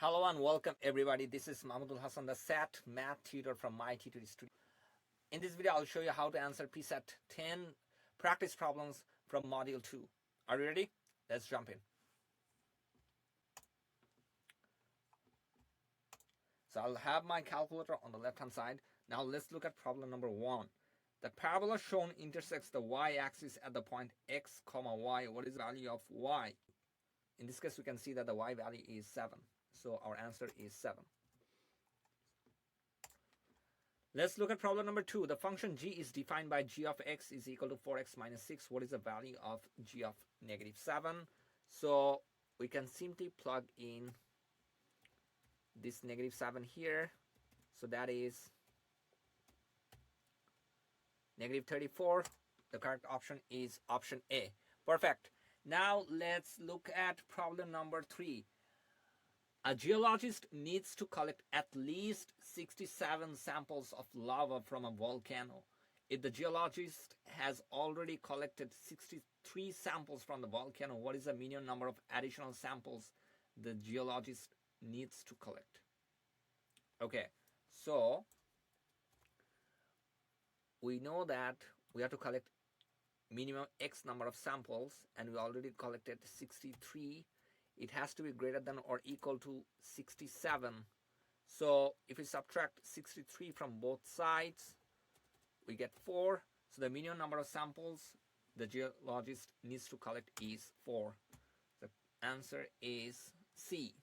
Hello and welcome everybody. This is Mahmudul Hassan, the SAT math tutor from My Tutor Studio. In this video, I'll show you how to answer PSAT 10 practice problems from Module 2. Are you ready? Let's jump in. So I'll have my calculator on the left-hand side. Now let's look at problem number 1. The parabola shown intersects the y-axis at the point x, y. What is the value of y? In this case, we can see that the y value is 7. So our answer is 7. Let's look at problem number 2. The function g is defined by g of x is equal to 4x minus 6. What is the value of g of negative 7? So we can simply plug in this negative 7 here. So that is negative 34. The correct option is option A. Perfect. Now let's look at problem number 3. A geologist needs to collect at least 67 samples of lava from a volcano. If the geologist has already collected 63 samples from the volcano, what is the minimum number of additional samples the geologist needs to collect? Okay, so we know that we have to collect minimum X number of samples, and we already collected 63. It has to be greater than or equal to 67. So if we subtract 63 from both sides, we get 4. So the minimum number of samples the geologist needs to collect is 4. The answer is C.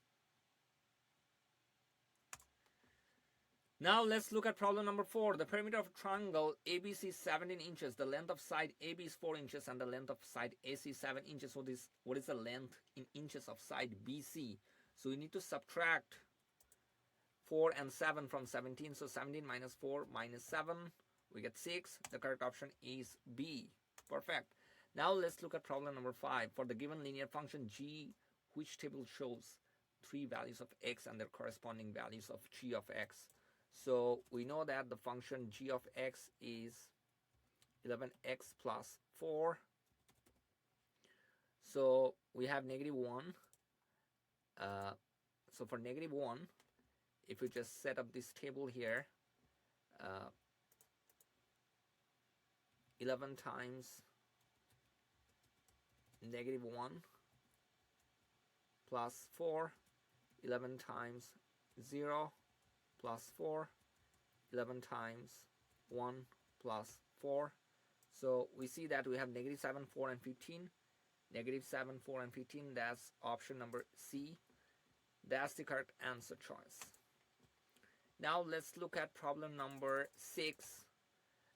Now let's look at problem number 4. The perimeter of a triangle ABC is 17 inches. The length of side AB is 4 inches and the length of side AC is 7 inches. So what is the length in inches of side BC? So we need to subtract 4 and 7 from 17. So 17 minus 4 minus 7, we get 6. The correct option is B. Perfect. Now let's look at problem number 5. For the given linear function g, which table shows 3 values of x and their corresponding values of g of x? So we know that the function g of x is 11x plus 4. So we have negative 1. So for negative 1, if we just set up this table here, 11 times negative 1 plus 4, 11 times 0 plus 4, 11 times 1 plus 4. So we see that we have negative 7, 4, and 15. Negative 7, 4, and 15. That's option number C. That's the correct answer choice. Now let's look at problem number 6.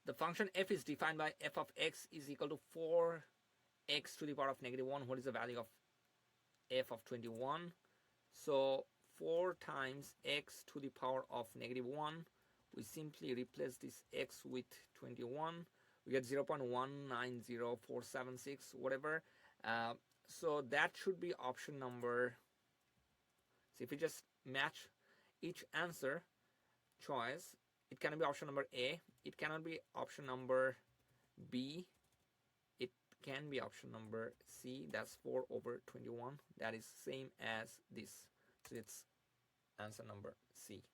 The function f is defined by f of x is equal to 4x to the power of negative 1. What is the value of f of 21? So 4 times x to the power of negative 1. We simply replace this x with 21. We get 0.190476, whatever. So that should be option number. So if we just match each answer choice, it can be option number A. It cannot be option number B. It can be option number C. That's 4 over 21. That is same as this. So it's answer number C.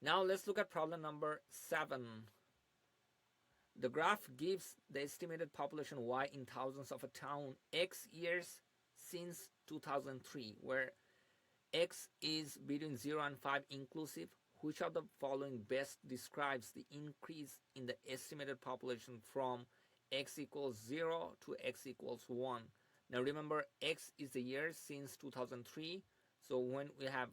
Now let's look at problem number 7. The graph gives the estimated population y in thousands of a town x years since 2003, where x is between 0 and 5 inclusive. Which of the following best describes the increase in the estimated population from x equals 0 to x equals 1? Now remember, x is the year since 2003. So when we have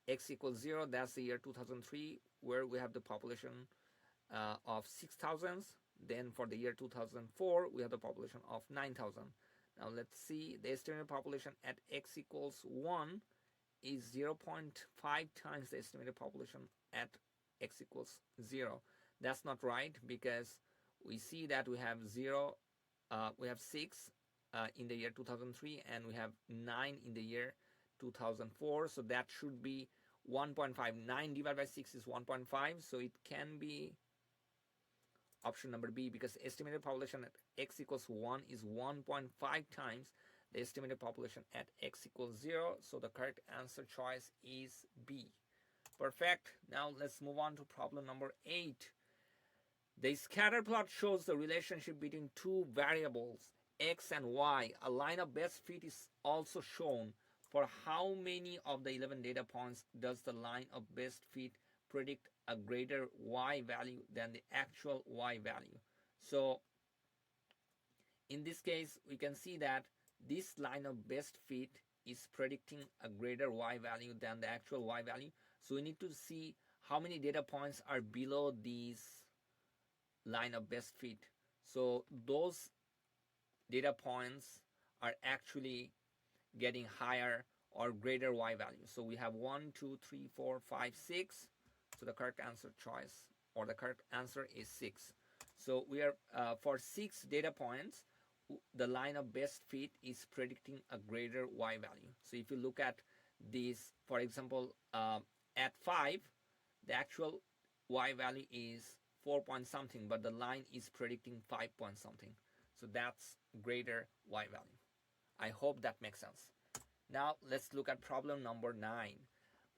x equals 0, that's the year 2003, where we have the population of 6,000. Then for the year 2004, we have the population of 9,000. Now let's see, the estimated population at x equals 1 is 0.5 times the estimated population at x equals 0. That's not right, because we see that we have 0, we have 6 in the year 2003, and we have 9 in the year 2004. So that should be 1.5. 9 divided by 6 is 1.5. So it can be option number B, because estimated population at x equals 1 is 1.5 times the estimated population at x equals 0. So the correct answer choice is B. Perfect. Now let's move on to problem number 8. The scatter plot shows the relationship between two variables, x and y. A line of best fit is also shown. For how many of the 11 data points does the line of best fit predict a greater y value than the actual y value? So in this case, we can see that this line of best fit is predicting a greater y value than the actual y value. So we need to see how many data points are below this line of best fit. So those data points are actually getting higher or greater y value. So we have 1, 2, 3, 4, 5, 6. So the correct answer choice, or the correct answer is 6. So we are for 6 data points, the line of best fit is predicting a greater y value. So if you look at this, for example, at 5, the actual y value is 4 point something, but the line is predicting 5 point something. So that's greater y value. I hope that makes sense. Now let's look at problem number 9.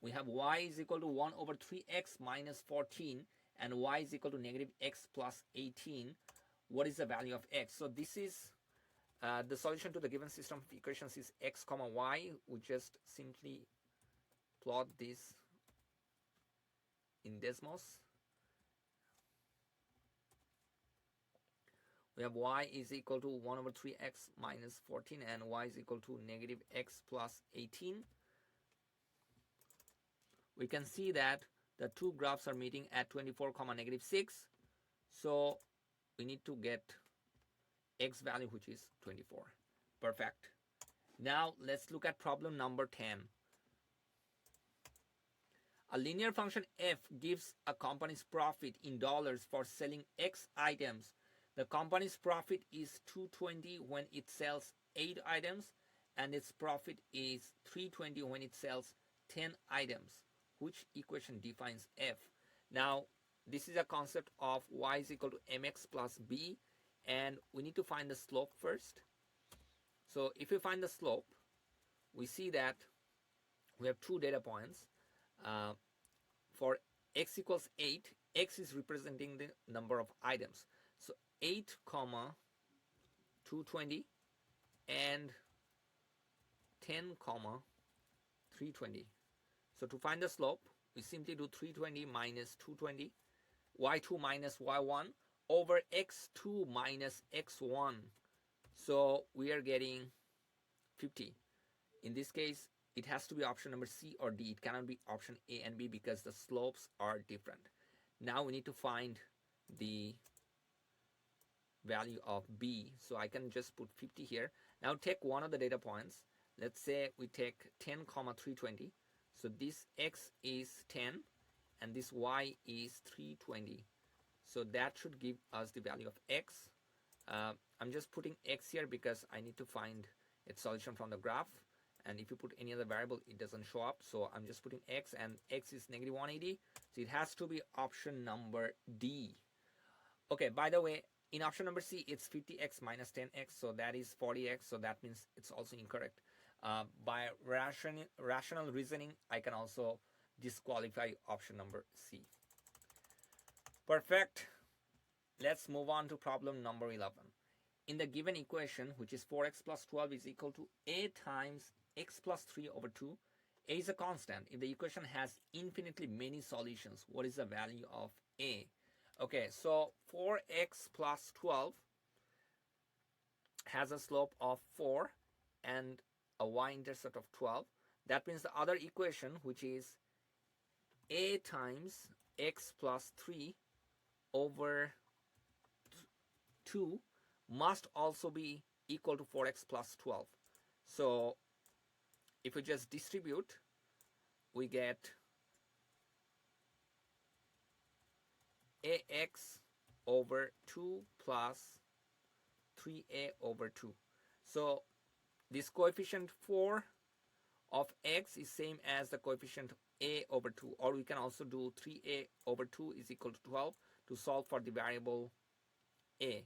We have y is equal to 1 over 3x minus 14 and y is equal to negative x plus 18. What is the value of x? So this is the solution to the given system of equations is x comma y. We just simply plot this in Desmos. We have y is equal to 1 over 3x minus 14 and y is equal to negative x plus 18. We can see that the two graphs are meeting at 24 comma negative 6. So we need to get x value, which is 24. Perfect. Now let's look at problem number 10. A linear function f gives a company's profit in dollars for selling x items. The company's profit is $220 when it sells 8 items, and its profit is $320 when it sells 10 items. Which equation defines f? Now, this is a concept of y is equal to mx plus b, and we need to find the slope first. So if we find the slope, we see that we have 2 data points. For x equals 8, x is representing the number of items. So 8 comma 220 and 10 comma 320. So to find the slope, we simply do 320 minus 220, y2 minus y1 over x2 minus x1. So we are getting 50. In this case, it has to be option number C or D. It cannot be option A and B because the slopes are different. Now we need to find the value of B. So I can just put 50 here. Now take one of the data points. Let's say we take 10 comma 320. So this x is 10 and this y is 320. So that should give us the value of x. I'm just putting x here because I need to find its solution from the graph. And if you put any other variable, it doesn't show up. So I'm just putting x, and x is negative 180. So it has to be option number D. Okay, by the way, in option number C, it's 50x minus 10x. So that is 40x. So that means it's also incorrect. By rational reasoning, I can also disqualify option number C. Perfect. Let's move on to problem number 11. In the given equation, which is 4x plus 12 is equal to a times x plus 3 over 2, a is a constant. If the equation has infinitely many solutions, what is the value of a? Okay, so 4x plus 12 has a slope of 4 and a y-intercept of 12. That means the other equation, which is a times x plus 3 over 2, must also be equal to 4x plus 12. So if we just distribute, we get ax over 2 plus 3a over 2. So this coefficient 4 of x is same as the coefficient a over 2, or we can also do 3a over 2 is equal to 12 to solve for the variable a.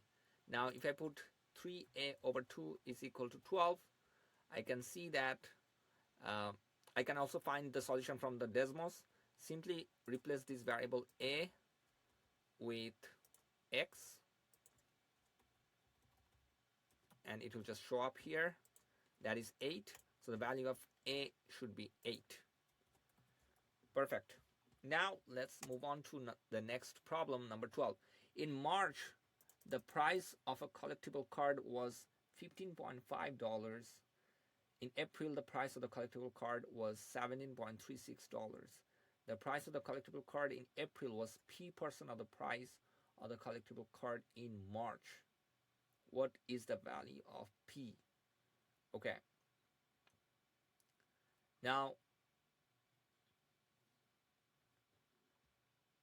Now if I put 3a over 2 is equal to 12, I can see that I can also find the solution from the Desmos. Simply replace this variable a with x, and it will just show up here. That is 8. So the value of a should be 8. Perfect. Now let's move on to the next problem, number 12. In March, the price of a collectible card was $15.5. In April, the price of the collectible card was $17.36. The price of the collectible card in April was P% of the price of the collectible card in March. What is the value of P? Okay. Now,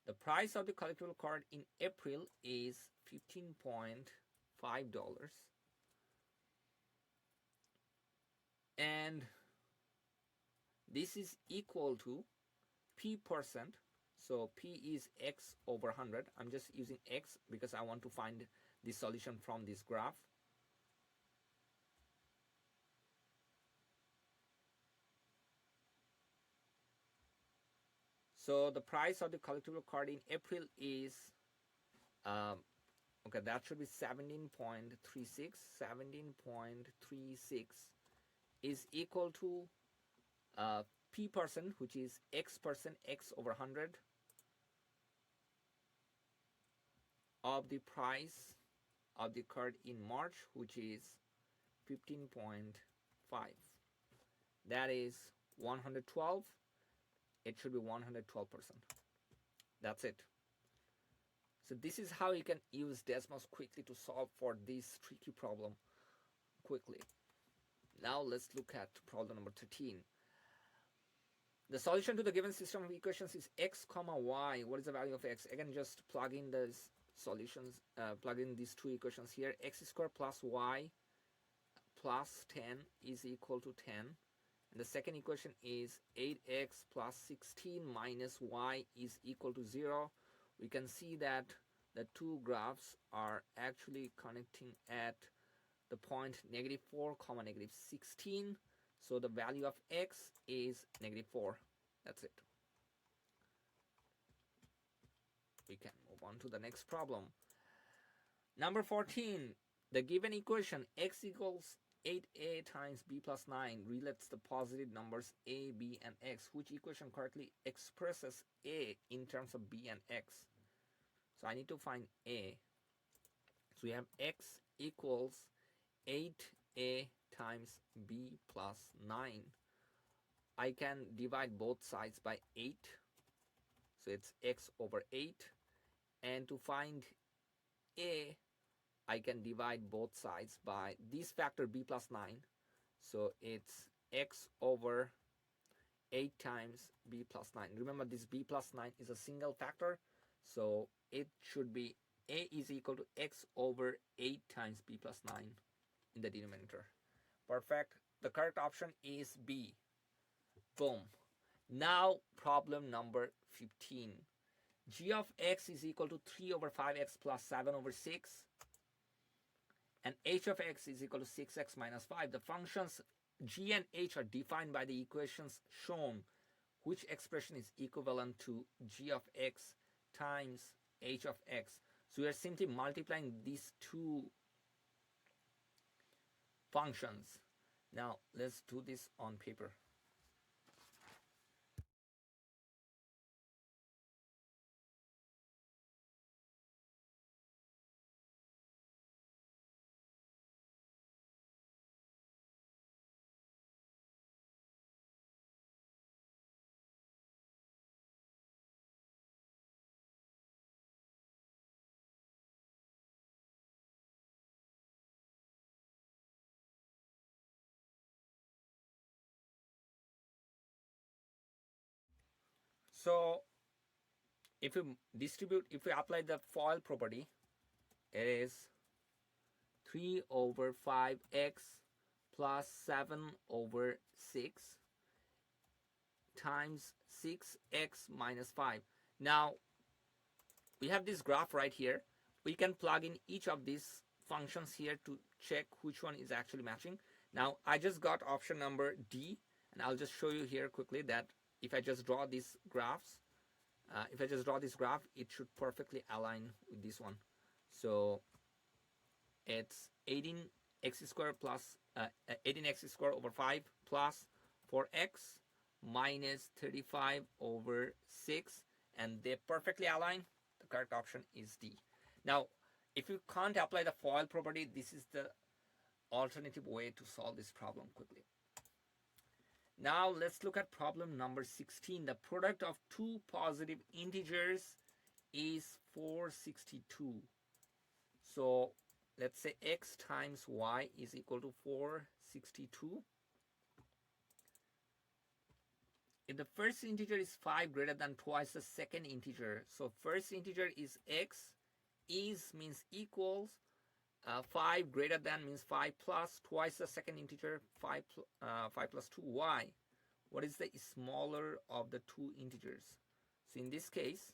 the price of the collectible card in April is $15.5. And this is equal to P%. So P is x over 100. I'm just using x because I want to find the solution from this graph. So the price of the collectible card in April is, okay, that should be 17.36. 17.36 is equal to P%, which is x%, x over 100 of the price of the card in March, which is 15.5. That is 112. It should be 112%. That's it. So this is how you can use Desmos quickly to solve for this tricky problem quickly. Now let's look at problem number 13. The solution to the given system of equations is x comma y. What is the value of x? Again, just plug in these solutions, plug in these two equations here. X squared plus y plus 10 is equal to 10. And the second equation is 8x plus 16 minus y is equal to 0. We can see that the two graphs are actually connecting at the point -4, -16. So the value of x is -4. That's it. We can move on to the next problem. Number 14. The given equation x equals 8a times b plus 9 relates the positive numbers a, b, and x. Which equation correctly expresses a in terms of b and x? So I need to find a. So we have x equals 8a times b plus 9. I can divide both sides by 8. So it's x over 8. And to find a, I can divide both sides by this factor b plus 9. So it's x over 8 times b plus 9. Remember, this b plus 9 is a single factor. So it should be a is equal to x over 8 times b plus 9 in the denominator. Perfect. The correct option is B. Boom. Now problem number 15. G of x is equal to 3 over 5x plus 7 over 6. And h of x is equal to 6x minus 5. The functions g and h are defined by the equations shown. Which expression is equivalent to g of x times h of x? So we are simply multiplying these two functions. Now let's do this on paper. So if you apply the FOIL property, it is 3 over 5x plus 7 over 6 times 6x minus 5. Now we have this graph right here. We can plug in each of these functions here to check which one is actually matching. Now I just got option number D, and I'll just show you here quickly that if I just draw these graphs, it should perfectly align with this one. So it's 18x squared plus 18x squared over 5 plus 4x minus 35 over 6, and they perfectly align. The correct option is D. Now, if you can't apply the FOIL property, this is the alternative way to solve this problem quickly. Now let's look at problem number 16. The product of two positive integers is 462. So let's say x times y is equal to 462. If the first integer is 5 greater than twice the second integer, so first integer is x, is means equals, 5 greater than means 5 plus twice the second integer, 5 plus 2y. What is the smaller of the two integers? So in this case,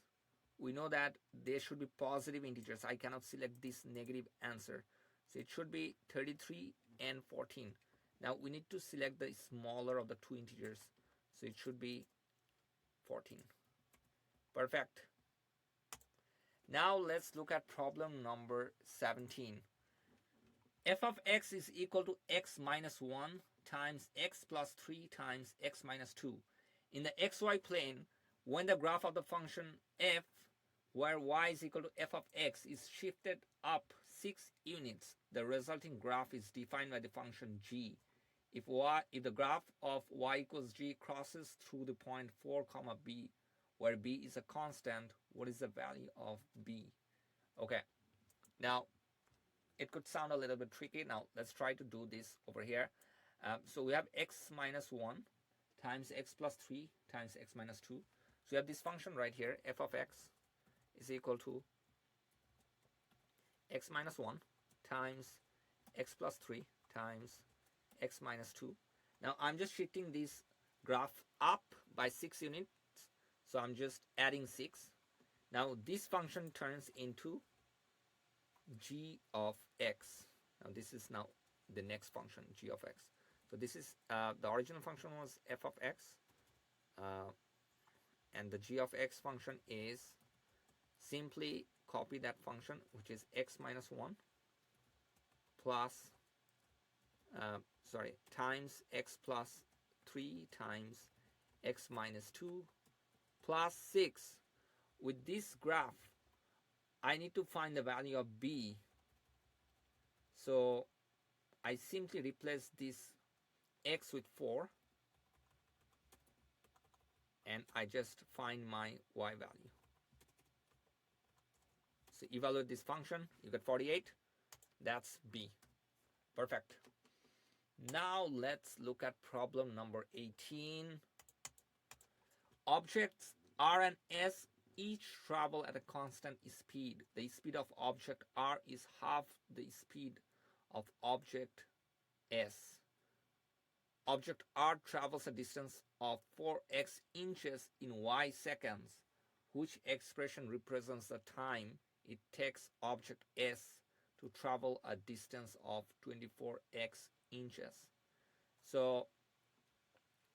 we know that there should be positive integers. I cannot select this negative answer. So it should be 33 and 14. Now we need to select the smaller of the two integers. So it should be 14. Perfect. Now let's look at problem number 17. F of x is equal to x minus 1 times x plus 3 times x minus 2. In the xy plane, when the graph of the function f, where y is equal to f of x, is shifted up 6 units, the resulting graph is defined by the function g. If the graph of y equals g crosses through the point 4, b, where b is a constant, what is the value of b? Okay, now it could sound a little bit tricky. Now let's try to do this over here. So we have x minus 1 times x plus 3 times x minus 2. So we have this function right here, f of x is equal to x minus 1 times x plus 3 times x minus 2. Now I'm just shifting this graph up by 6 units. So I'm just adding 6. Now this function turns into g of x. Now this is now the next function, g of x. So this is the original function was f of x, and the g of x function is simply copy that function, which is x minus 1 plus times x plus 3 times x minus 2 plus 6. With this graph, I need to find the value of b. So I simply replace this x with 4, and I just find my y value. So evaluate this function, you get 48. That's b. Perfect. Now let's look at problem number 18. Objects r and s each travel at a constant speed. The speed of object r is half the speed of object s. Object r travels a distance of 4x inches in y seconds. Which expression represents the time it takes object s to travel a distance of 24x inches? So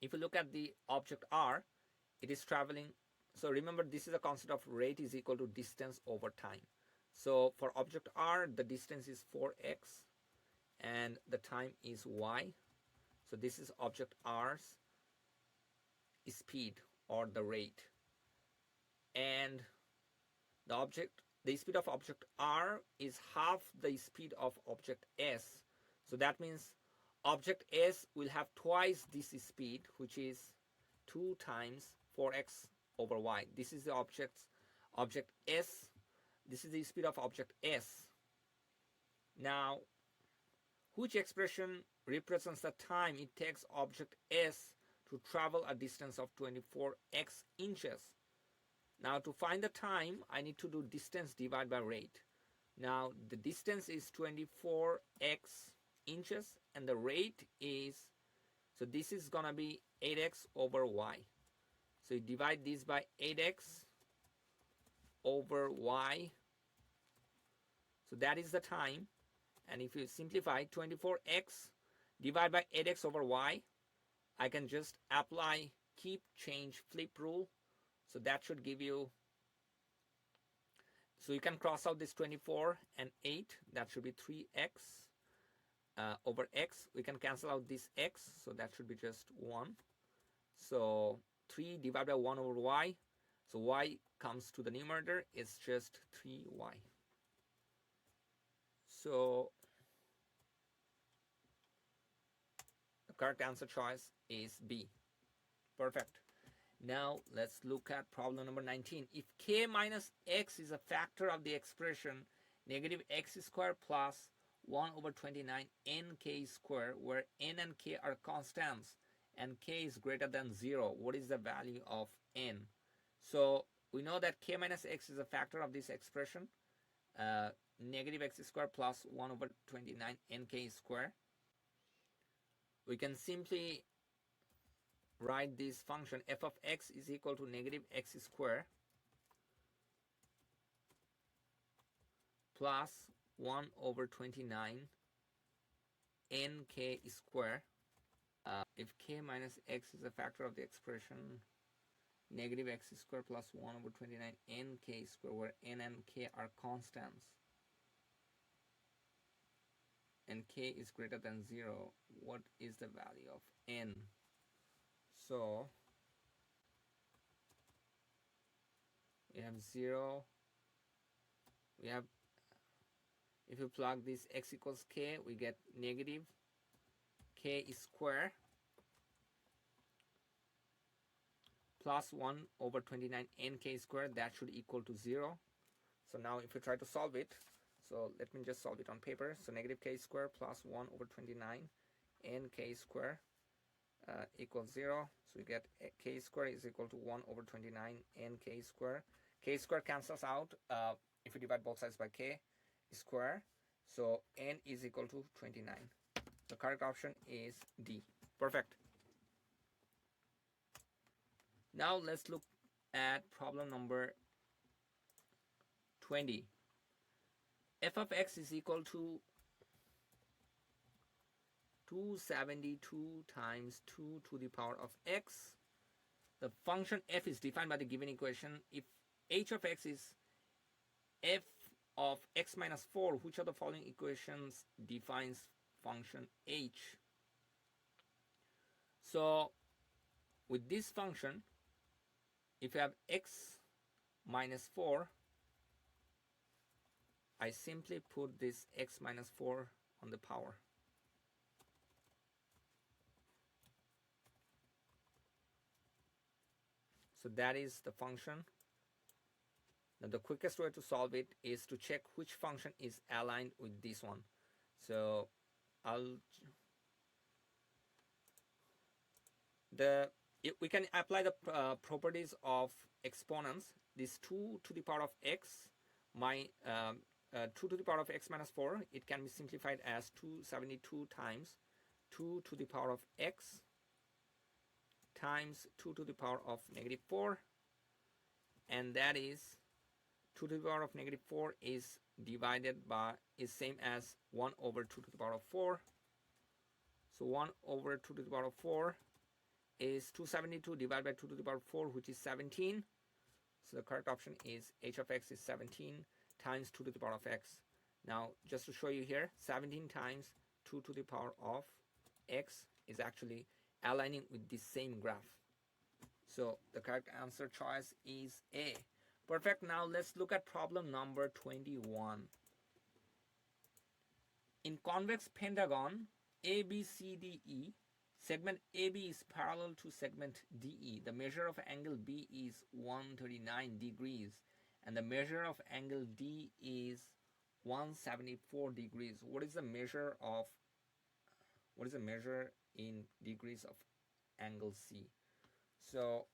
if you look at the object r, it is traveling. So remember, this is a concept of rate is equal to distance over time. So for object r, the distance is 4x and the time is y. So this is object r's speed or the rate, and the speed of object r is half the speed of object s. So that means object s will have twice this speed, which is 2 times 4x over y. This is the object s. This is the speed of object s. Now, which expression represents the time it takes object s to travel a distance of 24x inches? Now to find the time, I need to do distance divided by rate. Now the distance is 24x inches and the rate is, so this is gonna be 8x over y. So you divide this by 8x over y. So that is the time. And if you simplify 24x divide by 8x over y. I can just apply keep, change, flip rule. So that should give you, so you can cross out this 24 and 8. That should be 3x over x. We can cancel out this x. So that should be just 1. So 3 divided by 1 over y. So y comes to the numerator. It's just 3y. So the correct answer choice is B. Perfect. Now let's look at problem number 19. If k minus x is a factor of the expression negative x squared plus 1 over 29 nk squared, where n and k are constants and k is greater than 0, what is the value of n? So we know that k minus x is a factor of this expression, negative x squared plus 1 over 29 nk squared. We can simply write this function f of x is equal to negative x squared plus 1 over 29 nk squared. If k minus x is a factor of the expression negative x squared plus 1 over 29 nk squared, where n and k are constants and k is greater than 0, what is the value of n? So we have 0, we have, if you plug this x equals k, we get negative k squared plus 1 over 29 nk squared. That should equal to 0. So now if you try to solve it, so let me just solve it on paper. So negative k squared plus 1 over 29 nk squared equals 0. So we get k squared is equal to 1 over 29 nk squared. K squared cancels out if you divide both sides by k squared. So n is equal to 29. The correct option is D. Perfect. Now let's look at problem number 20. F of x is equal to 272 times 2 to the power of x. The function f is defined by the given equation. If h of x is f of x minus 4, which of the following equations defines function h? So with this function, if you have x minus 4, I simply put this x minus 4 on the power. So that is the function. Now the quickest way to solve it is to check which function is aligned with this one. So we can apply the properties of exponents. This 2 to the power of x, 2 to the power of x minus 4, it can be simplified as 272 times 2 to the power of x times 2 to the power of negative 4, and that is 2 to the power of negative 4 is divided by, is same as 1 over 2 to the power of 4. So 1 over 2 to the power of 4 is 272 divided by 2 to the power of 4, which is 17. So the correct option is h of x is 17 times 2 to the power of x. Now just to show you here, 17 times 2 to the power of x is actually aligning with the same graph. So the correct answer choice is A. Perfect. Now let's look at problem number 21. In convex pentagon ABCDE, segment AB is parallel to segment DE. The measure of angle B is 139 degrees and the measure of angle D is 174 degrees. What is the measure in degrees of angle C? So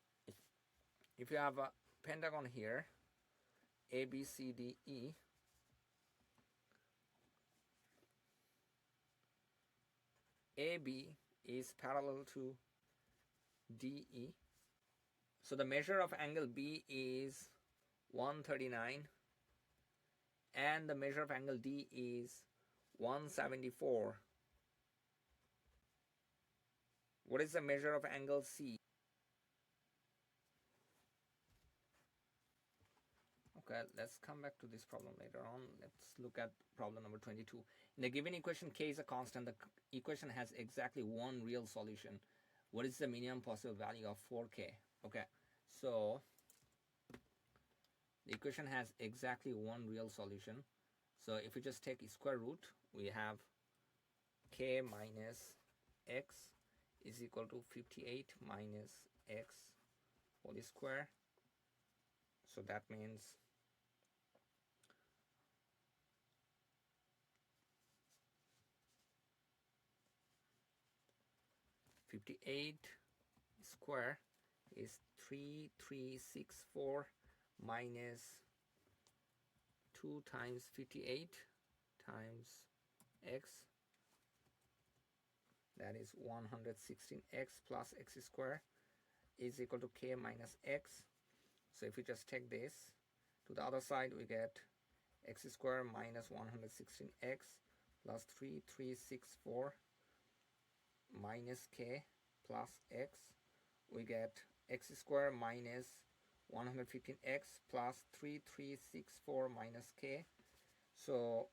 if you have a pentagon here, ABCDE, AB is parallel to DE. So the measure of angle B is 139 and the measure of angle D is 174. What is the measure of angle C? Okay, let's come back to this problem later on. Let's look at problem number 22. In the given equation, k is a constant. The equation has exactly one real solution. What is the minimum possible value of 4k? Okay, so the equation has exactly one real solution. So if we just take square root, we have k minus x is equal to 58 minus x whole square. So that means 58 square is 3364 minus 2 times 58 times x, that is 116x plus x square is equal to k minus x. So if we just take this to the other side, we get x square minus 116x plus 3364 minus k plus x. We get x square minus 115x plus 3364 minus k. So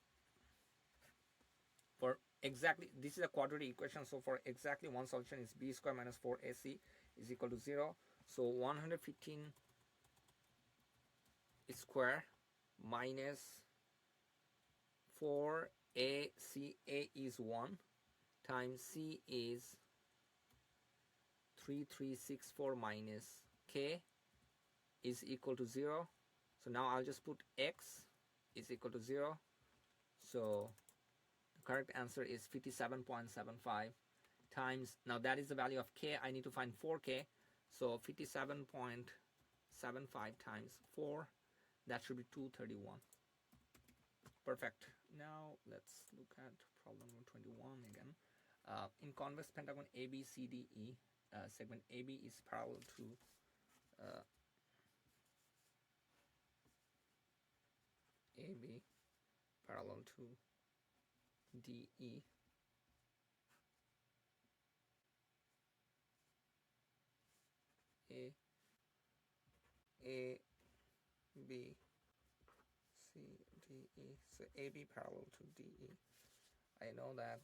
for exactly, this is a quadratic equation, so for exactly one solution is b square minus 4ac is equal to 0. So 115 square minus 4ac, a is 1 times c is 3364 minus k is equal to 0. So now I'll just put x is equal to 0. So the correct answer is 57.75 times, now that is the value of k. I need to find 4k. So 57.75 times 4, that should be 231. Perfect. Now let's look at problem number 21 again. In convex pentagon ABCDE, segment AB is parallel to AB parallel to DE. A B C D E. So AB parallel to DE. I know that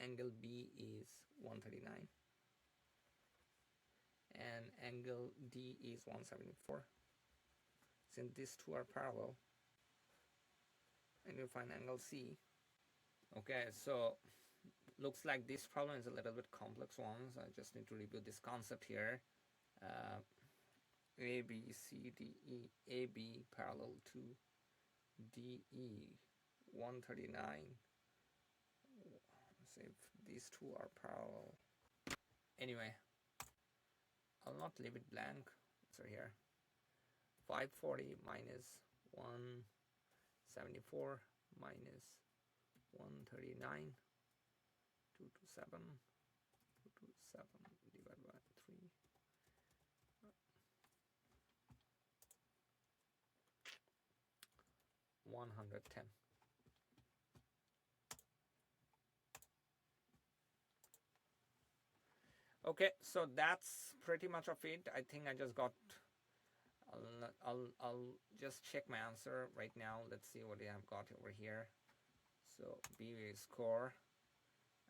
angle B is 139 and angle D is 174. Since these two are parallel, and you find angle C. Okay, so looks like this problem is a little bit complex one, so I just need to review this concept here. A, B, C, D, E, AB parallel to DE, 139. Let's see if these two are parallel. Anyway, I'll not leave it blank. So here, 540 minus 174 minus 139, 227, 227 divided by 3. 110. Okay, so that's pretty much of it. I think I just got, I'll just check my answer right now. Let's see what I have got over here. So B is score,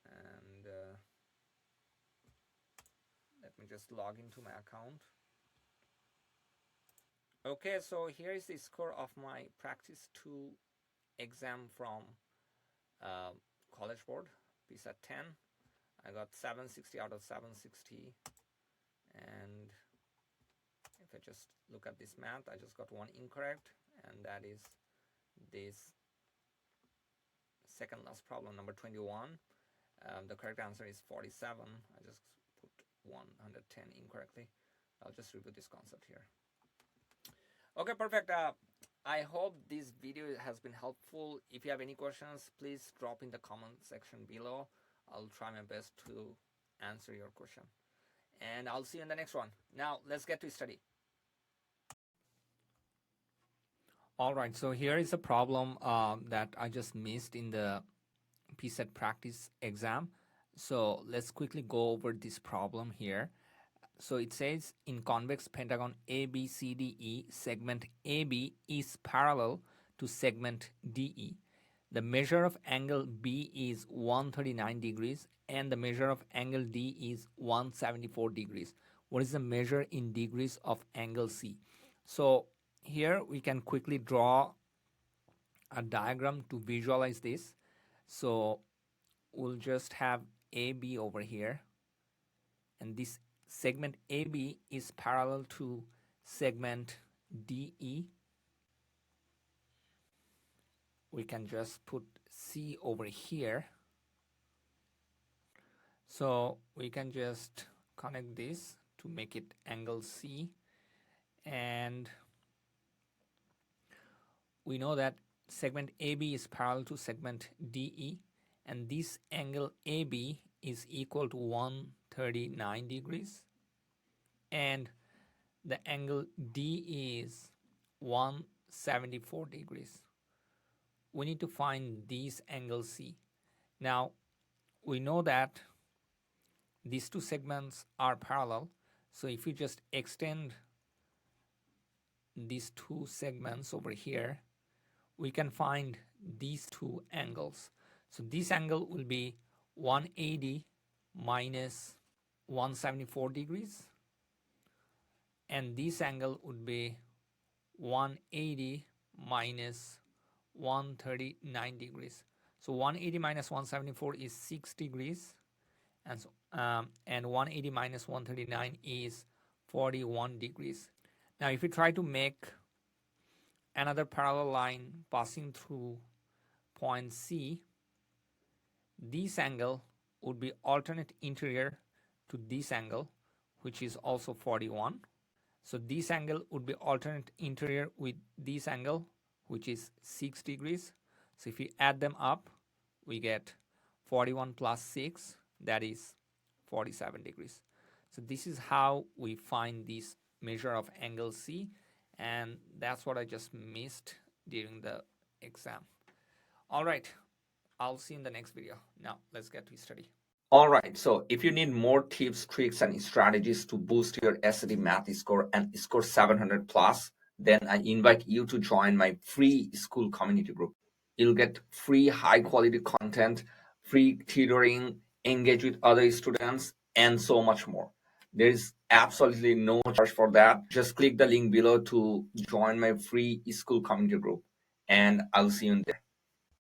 and let me just log into my account. Okay, so here is the score of my practice 2 exam from CollegeBoard, PSAT 10. I got 760 out of 760, and if I just look at this math, I just got one incorrect, and that is this second last problem, number 21. The correct answer is 47. I just put 110 incorrectly. I'll just review this concept here. Okay, perfect. I hope this video has been helpful. If you have any questions, please drop in the comment section below. I'll try my best to answer your question. And I'll see you in the next one. Now, let's get to study. All right, so here is a problem that I just missed in the PSAT practice exam. So let's quickly go over this problem here. So it says in convex pentagon ABCDE, segment AB is parallel to segment DE. The measure of angle B is 139 degrees and the measure of angle D is 174 degrees. What is the measure in degrees of angle C? So here we can quickly draw a diagram to visualize this. So we'll just have AB over here, and this segment AB is parallel to segment DE. We can just put C over here. So we can just connect this to make it angle C, and we know that segment AB is parallel to segment DE, and this angle AB is equal to 139 degrees and the angle D is 174 degrees. We need to find these angles C. Now we know that these two segments are parallel, so if you just extend these two segments over here, we can find these two angles. So this angle will be 180 minus 174 degrees, and this angle would be 180 minus 139 degrees. So 180 minus 174 is 6 degrees, and 180 minus 139 is 41 degrees. Now if you try to make another parallel line passing through point C, this angle would be alternate interior to this angle, which is also 41. So this angle would be alternate interior with this angle, which is 6 degrees. So if we add them up, we get 41 plus 6, that is 47 degrees. So this is how we find this measure of angle C, and that's what I just missed during the exam. All right, I'll see you in the next video. Now let's get to study. All right, so if you need more tips, tricks, and strategies to boost your SAT math score and score 700 plus, then I invite you to join my free school community group. You'll get free high quality content, free tutoring, engage with other students, and so much more. There is absolutely no charge for that. Just click the link below to join my free school community group, and I'll see you in there.